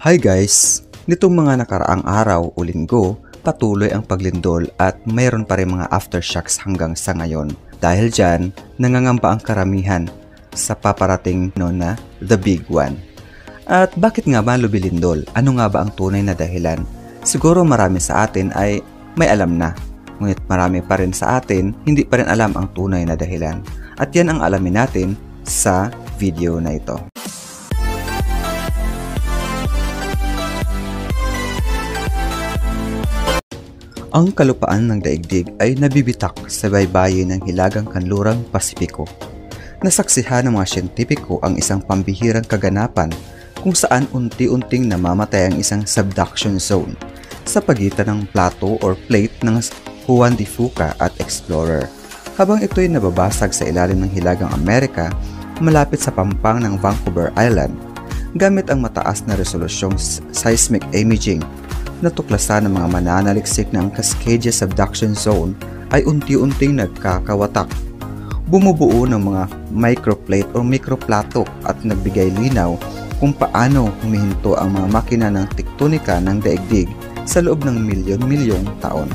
Hi guys! Nitong mga nakaraang araw o linggo, patuloy ang paglindol at mayroon pa rin mga aftershocks hanggang sa ngayon. Dahil dyan, nangangamba ang karamihan sa paparating na The Big One. At bakit nga ba lumilindol? Ano nga ba ang tunay na dahilan? Siguro marami sa atin ay may alam na. Ngunit marami pa rin sa atin, hindi pa rin alam ang tunay na dahilan. At yan ang alamin natin sa video na ito. Ang kalupaan ng daigdig ay nabibitak sa baybayin ng Hilagang Kanlurang Pasipiko. Nasaksihan ng mga siyentipiko ang isang pambihirang kaganapan kung saan unti-unting namamatay ang isang subduction zone sa pagitan ng plateau or plate ng Juan de Fuca at Explorer. Habang ito'y nababasag sa ilalim ng Hilagang Amerika malapit sa pampang ng Vancouver Island, gamit ang mataas na resolusyong seismic imaging, natuklasan ng mga mananaliksik na ang Cascadia Subduction Zone ay unti-unting nagkakawatak. Bumubuo ng mga microplate o microplato at nagbigay linaw kung paano humihinto ang mga makina ng tektonika ng daigdig sa loob ng milyon-milyong taon.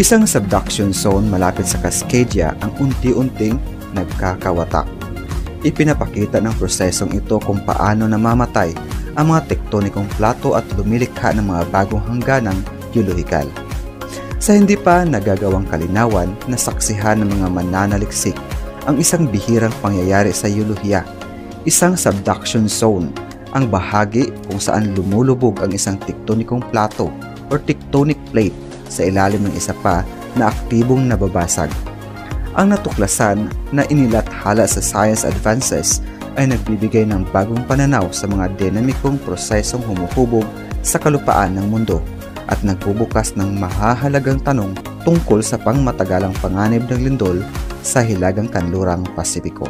Isang subduction zone malapit sa Cascadia ang unti-unting nagkakawatak. Ipinapakita ng prosesong ito kung paano namamatay ang mga tektonikong plato at lumilikha ng mga bagong hangganang geolohikal. Sa hindi pa nagagawang kalinawan na saksihan ng mga mananaliksik ang isang bihirang pangyayari sa geolohiya, isang subduction zone, ang bahagi kung saan lumulubog ang isang tektonikong plato or tectonic plate sa ilalim ng isa pa na aktibong nababasag. Ang natuklasan na inilathala sa science advances ay nagbibigay ng bagong pananaw sa mga dinamikong prosesong humuhubog sa kalupaan ng mundo at nagbubukas ng mahahalagang tanong tungkol sa pangmatagalang panganib ng lindol sa Hilagang Kanlurang Pasipiko.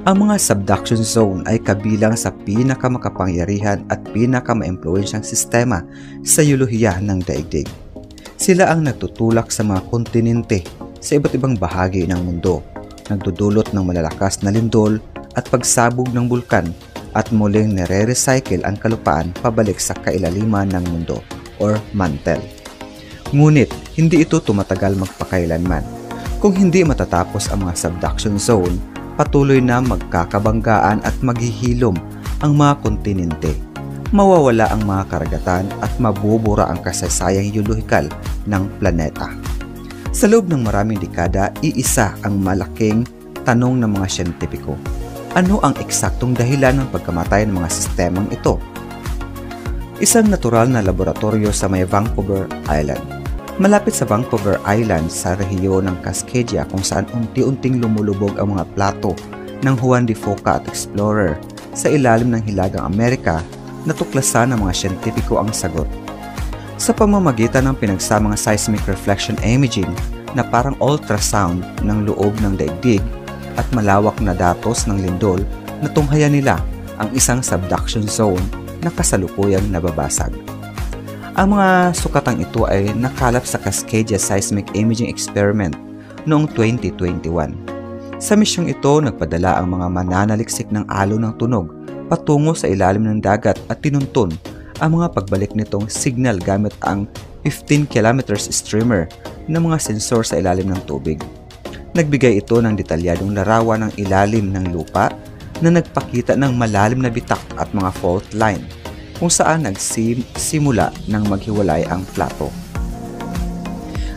Ang mga subduction zone ay kabilang sa pinakamakapangyarihan at pinakamaimpluwensyang sistema sa geolohiya ng daigdig. Sila ang nagtutulak sa mga kontinente sa iba't ibang bahagi ng mundo, nagdudulot ng malalakas na lindol at pagsabog ng bulkan at muling nire-recycle ang kalupaan pabalik sa kailaliman ng mundo or mantle. Ngunit hindi ito tumatagal magpakailanman. Kung hindi matatapos ang mga subduction zone, patuloy na magkakabanggaan at maghihilom ang mga kontinente. Mawawala ang mga karagatan at mabubura ang kasaysayang geolohikal ng planeta. Sa loob ng maraming dekada, iisa ang malaking tanong ng mga siyentipiko. Ano ang eksaktong dahilan ng pagkamatay ng mga sistemang ito? Isang natural na laboratorio sa may Vancouver Island. Malapit sa Vancouver Island sa rehiyon ng Cascadia kung saan unti-unting lumulubog ang mga plato ng Juan de Fuca at Explorer sa ilalim ng Hilagang Amerika, natuklasan ng mga siyentipiko ang sagot. Sa pamamagitan ng pinagsamang seismic reflection imaging na parang ultrasound ng loob ng daigdig at malawak na datos ng lindol, natunghayan nila ang isang subduction zone na kasalukuyang nababasag. Ang mga sukatang ito ay nakalap sa Cascadia Seismic Imaging Experiment noong 2021. Sa misyong ito, nagpadala ang mga mananaliksik ng alo ng tunog patungo sa ilalim ng dagat at tinuntun ang mga pagbalik nitong signal gamit ang 15 kilometers streamer ng mga sensor sa ilalim ng tubig. Nagbigay ito ng detalyadong larawan ng ilalim ng lupa na nagpakita ng malalim na bitak at mga fault line kung saan nagsimula ng maghiwalay ang plato.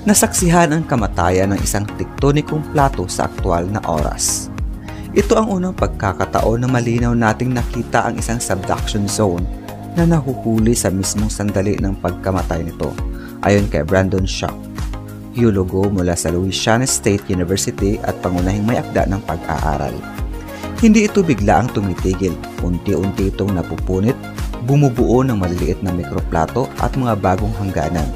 Nasaksihan ang kamatayan ng isang tektonikong plato sa aktwal na oras. Ito ang unang pagkakataon na malinaw nating nakita ang isang subduction zone na nahuhuli sa mismong sandali ng pagkamatay nito, ayon kay Brandon Shock, geologo mula sa Louisiana State University at pangunahing may akda ng pag-aaral. Hindi ito bigla ang tumitigil, unti-unti itong napupunit, bumubuo ng maliliit na mikroplato at mga bagong hangganan.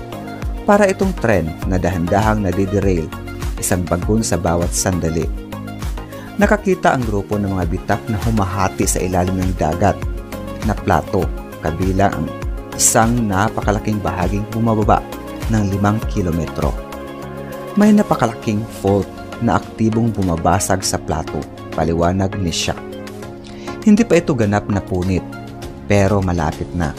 Para itong trend na dahan-dahang nadiderail, isang bagon sa bawat sandali. Nakakita ang grupo ng mga bitak na humahati sa ilalim ng dagat na plato, kabilang ang isang napakalaking bahaging bumababa ng 5 kilometro. May napakalaking fault na aktibong bumabasag sa plato, paliwanag ni Shock. Hindi pa ito ganap na punit. pero malapit na.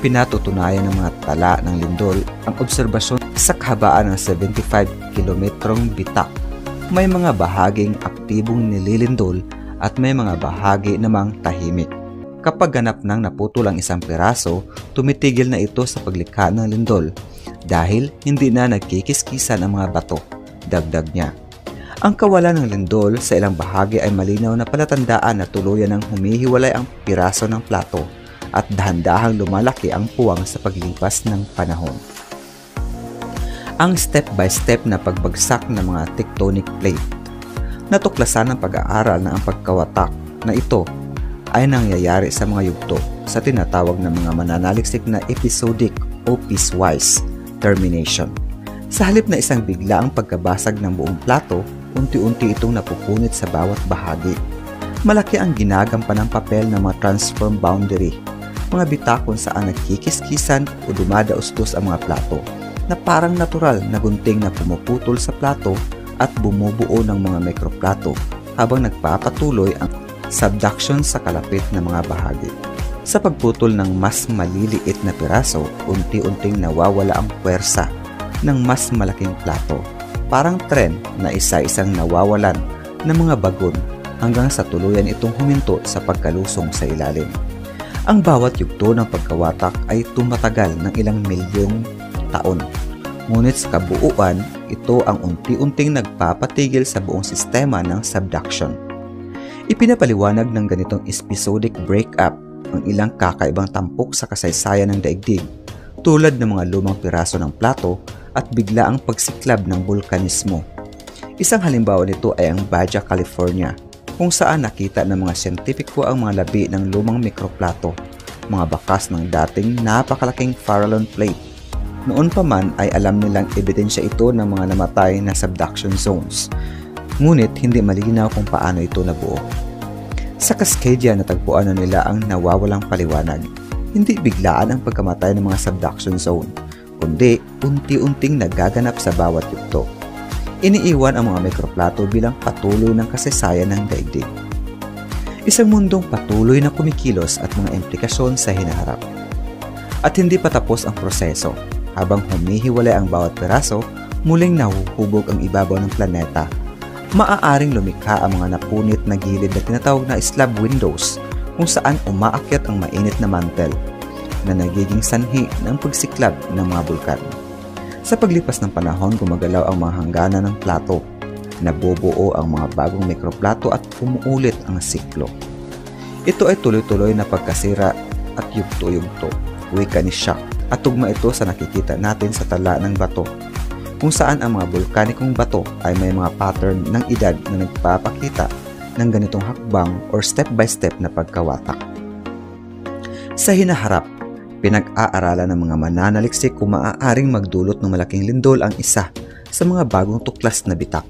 Pinatutunayan ng mga tala ng lindol ang obserbasyon sa kahabaan ng 75 kilometrong bitak. May mga bahaging aktibong nililindol at may mga bahagi namang tahimik. Kapag ganap nang naputol ang isang piraso, tumitigil na ito sa paglikha ng lindol dahil hindi na nagkikiskisan ang mga bato, dagdag niya. Ang kawalan ng lindol sa ilang bahagi ay malinaw na palatandaan na tuluyan ng humihiwalay ang piraso ng plato at dahan-dahang lumalaki ang puwang sa paglipas ng panahon. Ang step-by-step na pagbagsak ng mga tectonic plate. Natuklasan ng pag-aaral na ang pagkawatak na ito ay nangyayari sa mga yugto sa tinatawag na mga mananaliksik na episodic o piecewise termination. Sa halip na isang biglaang pagkabasag ng buong plato, unti-unti itong napupunit sa bawat bahagi. Malaki ang ginagampan ng papel ng mga transform boundary, mga bitakon saan nagkikiskisan o dumadaustos ang mga plato, na parang natural na gunting na pumuputol sa plato at bumubuo ng mga mikroplato habang nagpapatuloy ang subduction sa kalapit na mga bahagi. Sa pagputol ng mas maliliit na piraso, unti-unting nawawala ang puwersa ng mas malaking plato. Parang tren na isa-isang nawawalan ng mga bagon hanggang sa tuluyan itong huminto sa pagkalusong sa ilalim. Ang bawat yugto ng pagkawatak ay tumatagal ng ilang milyong taon. Ngunit sa kabuuan, ito ang unti-unting nagpapatigil sa buong sistema ng subduction. Ipinapaliwanag ng ganitong episodic breakup ang ilang kakaibang tampok sa kasaysayan ng daigdig, tulad ng mga lumang piraso ng plato at biglaang pagsiklab ng bulkanismo. Isang halimbawa nito ay ang Baja California, kung saan nakita ng mga siyentipiko ang mga labi ng lumang mikroplato, mga bakas ng dating napakalaking Farallon plate. Noon pa man ay alam nilang ebidensya ito ng mga namatay na subduction zones, ngunit hindi malinaw kung paano ito nabuo. Sa Cascadia natagpuan na nila ang nawawalang paliwanag. Hindi biglaan ang pagkamatay ng mga subduction zone, kundi unti-unting nagaganap sa bawat yugto. Iniiwan ang mga mikroplato bilang patuloy ng kasaysayan ng daigdig. Isang mundong patuloy na kumikilos at mga implikasyon sa hinaharap. At hindi pa tapos ang proseso. Habang humihiwalay ang bawat piraso, muling nahuhubog ang ibabaw ng planeta. Maaaring lumikha ang mga napunit na gilid na tinatawag na slab windows, kung saan umaakyat ang mainit na mantel na nagiging sanhi ng pagsiklab ng mga bulkan. Sa paglipas ng panahon, gumagalaw ang mga hangganan ng plato, nabubuo ang mga bagong mikroplato at umuulit ang siklo. Ito ay tuloy-tuloy na pagkasira at yugto-yugto, wika ni Shock, at tugma ito sa nakikita natin sa tala ng bato, kung saan ang mga bulkanikong bato ay may mga pattern ng edad na nagpapakita ng ganitong hakbang or step-by-step na pagkawatak. Sa hinaharap, pinag-aaralan ng mga mananaliksik kung maaaring magdulot ng malaking lindol ang isa sa mga bagong tuklas na bitak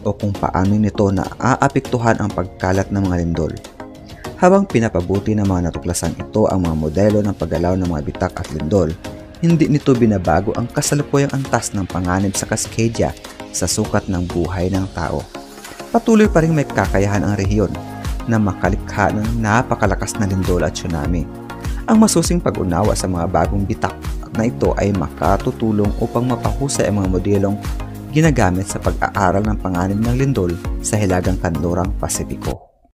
o kung paano nito naaapektuhan ang pagkalat ng mga lindol. Habang pinapabuti ng mga natuklasan ito ang mga modelo ng paggalaw ng mga bitak at lindol, hindi nito binabago ang kasalukuyang antas ng panganib sa Cascadia sa sukat ng buhay ng tao. Patuloy pa rin may kakayahan ang rehiyon na makalikha ng napakalakas na lindol at tsunami. Ang masusing pag-unawa sa mga bagong bitak na ito ay makatutulong upang mapahusay ang mga modelong ginagamit sa pag-aaral ng panganib ng lindol sa Hilagang Kanlurang Pasipiko.